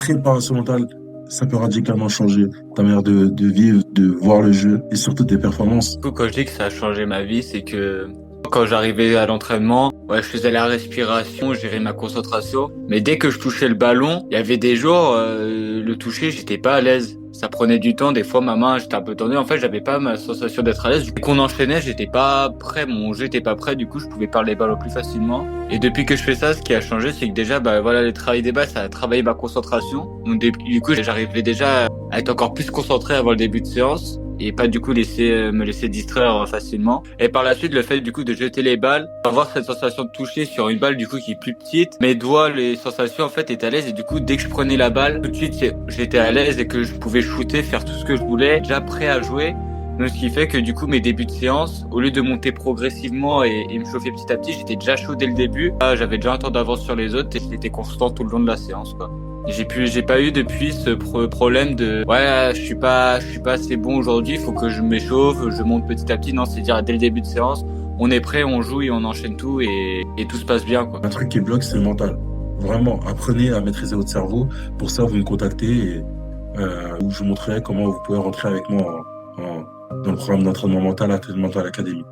préparation mentale, ça peut radicalement changer ta manière de vivre, de voir le jeu et surtout tes performances. Du coup, quand je dis que ça a changé ma vie, c'est que quand j'arrivais à l'entraînement, ouais, je faisais la respiration, je gérais ma concentration. Mais dès que je touchais le ballon, il y avait des jours, le toucher, j'étais pas à l'aise. Ça prenait du temps. Des fois, ma main, j'étais un peu tendue. En fait, j'avais pas ma sensation d'être à l'aise. Dès qu'on enchaînait, j'étais pas prêt. Mon jeu était pas prêt. Du coup, je pouvais perdre les ballons plus facilement. Et depuis que je fais ça, ce qui a changé, c'est que déjà, bah, voilà, le travail des bases, ça a travaillé ma concentration. Donc, du coup, j'arrivais déjà à être encore plus concentré avant le début de séance et pas du coup me laisser distraire facilement. Et par la suite, le fait du coup de jeter les balles, avoir cette sensation de toucher sur une balle du coup qui est plus petite, mes doigts, les sensations en fait étaient à l'aise et du coup dès que je prenais la balle, tout de suite j'étais à l'aise et que je pouvais shooter, faire tout ce que je voulais, déjà prêt à jouer. Donc, ce qui fait que du coup mes débuts de séance, au lieu de monter progressivement et me chauffer petit à petit, j'étais déjà chaud dès le début. J'avais déjà un temps d'avance sur les autres et j'étais constant tout le long de la séance quoi. J'ai pas eu depuis ce problème de ouais, je suis pas assez bon aujourd'hui, il faut que je m'échauffe, je monte petit à petit. Non, c'est dire dès le début de séance, on est prêt, on joue et on enchaîne tout et tout se passe bien quoi. Un truc qui bloque, c'est le mental. Vraiment, apprenez à maîtriser votre cerveau. Pour ça, vous me contactez et où je vous montrerai comment vous pouvez rentrer avec moi dans le programme d'entraînement mental à Mental Academy.